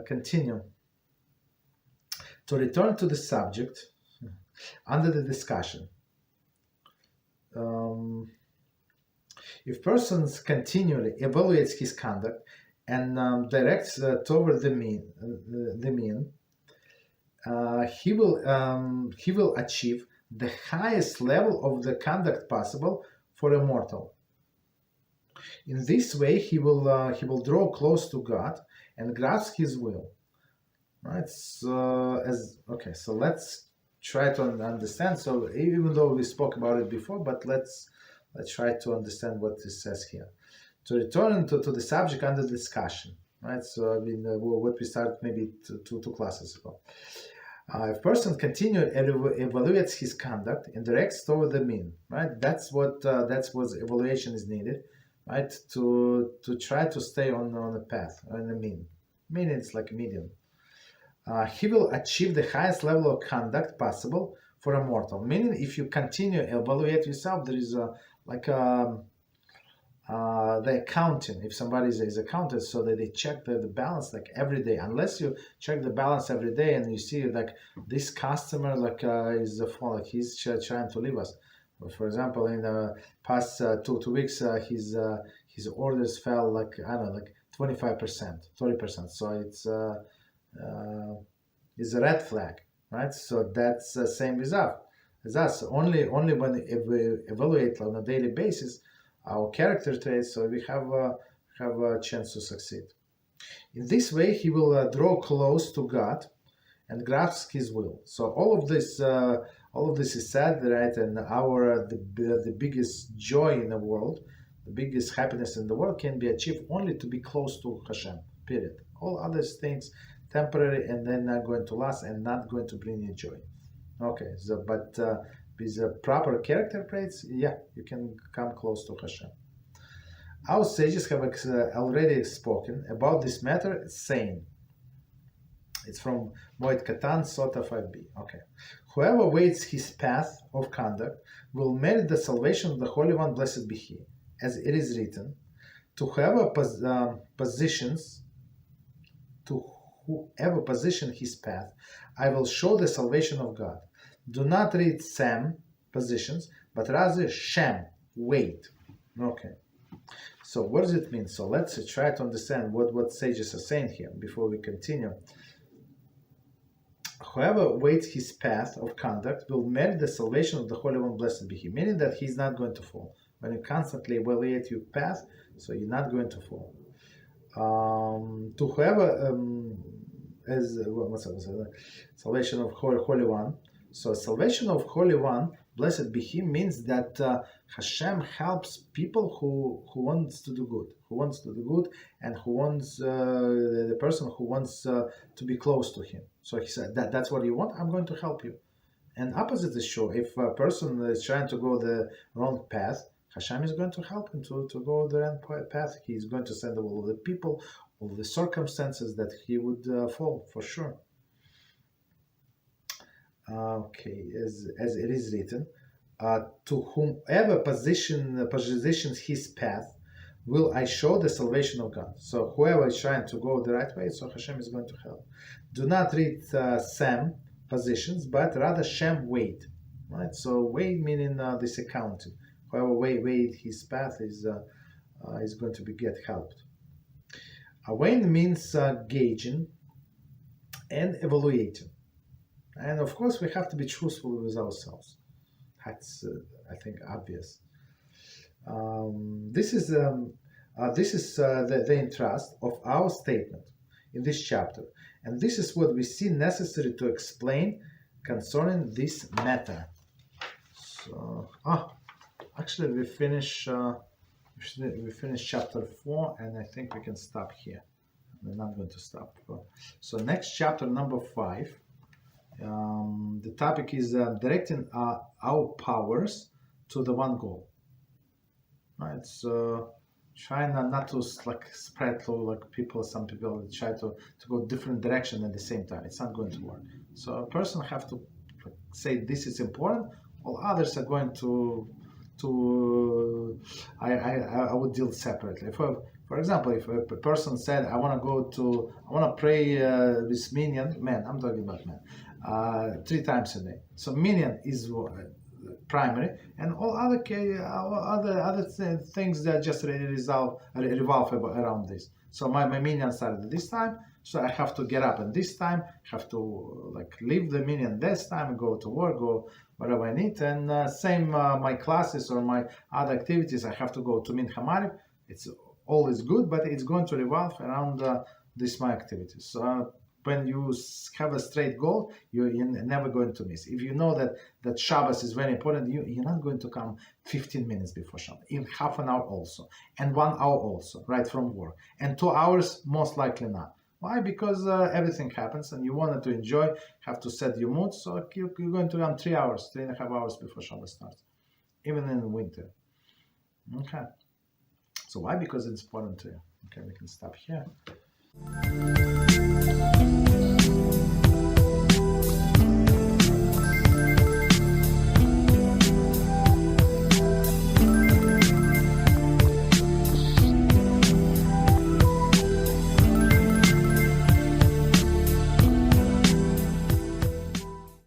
continue. To return to the subject under the discussion. If persons continually evaluates his conduct and directs toward the mean, he will achieve the highest level of the conduct possible for a mortal. In this way, he will draw close to God and grasp His will. Right. So so let's try to understand. So even though we spoke about it before, but let's try to understand what this says here. To return to the subject under discussion. Right. So I mean, what we started maybe two classes ago. If person continued and evaluates his conduct and directs toward the mean, right? That's what evaluation is needed, right? To try to stay on the path, on the mean. Mean is like a medium. He will achieve the highest level of conduct possible for a mortal. Meaning, if you continue evaluate yourself, there is the accounting. If somebody is accounted, so that they check the balance like every day. Unless you check the balance every day and you see like this customer is full, like he's trying to leave us. For example, in the past 2 weeks, his orders fell like 25%, 30%. So it's a red flag, right? So that's the same as us. Only when we evaluate on a daily basis our character traits, so we have a chance to succeed. In this way, he will draw close to God and grasp His will. So all of this is said, right? And the biggest joy in the world, the biggest happiness in the world, can be achieved only to be close to HaShem. Period. All other things temporary and then not going to last and not going to bring you joy. Okay, so but with the proper character traits, yeah, you can come close to HaShem. Our sages have already spoken about this matter, saying, it's from Moed Katan, Sota 5b. Okay, whoever waits his path of conduct will merit the salvation of the Holy One, blessed be He, as it is written, to whoever position his path, I will show the salvation of God. Do not read Sam, positions, but rather Shem, wait. Okay. So what does it mean? So let's try to understand what sages are saying here before we continue. Whoever waits his path of conduct will merit the salvation of the Holy One, blessed be He. Meaning that he's not going to fall. When you constantly evaluate your path, so you're not going to fall. To whoever salvation of Holy One. So salvation of Holy One, blessed be He, means that HaShem helps people who wants to do good, and who wants the person who wants to be close to Him. So He said that's what you want. I'm going to help you. And opposite is true. If a person is trying to go the wrong path, HaShem is going to help him to go the wrong path. He is going to send all the people, all the circumstances that he would fall for sure. Okay, as it is written, to whomever positions his path, will I show the salvation of God. So whoever is trying to go the right way, so Hashem is going to help. Do not read Sam positions, but rather Shem wait. Right. So wait meaning this accounting. Whoever wait his path is going to get helped. Weighing means gauging and evaluating. And of course, we have to be truthful with ourselves. That's, I think, obvious. This is the interest of our statement in this chapter, and this is what we see necessary to explain concerning this matter. So, actually, we finish chapter 4, and I think we can stop here. We're not going to stop. So, next chapter, number 5. The topic is directing our powers to the one goal. Right, so trying not to spread through some people try to go different direction at the same time. It's not going to work. So a person have to say this is important, while others are going to I would deal separately. For For example, if a person said, I want to pray this minyan, man, I'm talking about man, 3 times a day. So minyan is primary, and all other things that just revolve around this. So my minyan started at this time, so I have to get up at this time, have to leave the minyan this time, go to work, go whatever I need, and same my classes or my other activities, I have to go to Mincha Mariv. It's always good, but it's going to revolve around this my activities. So when you have a straight goal, you're never going to miss. If you know that Shabbos is very important, you're not going to come 15 minutes before Shabbos, in half an hour also, and 1 hour also, right from work, and 2 hours most likely not. Why? Because everything happens, and you wanted to enjoy, have to set your mood, so you're going to come 3 hours, 3.5 hours before Shabbos starts, even in the winter. Okay. So why? Because it's important to you. Okay, we can stop here.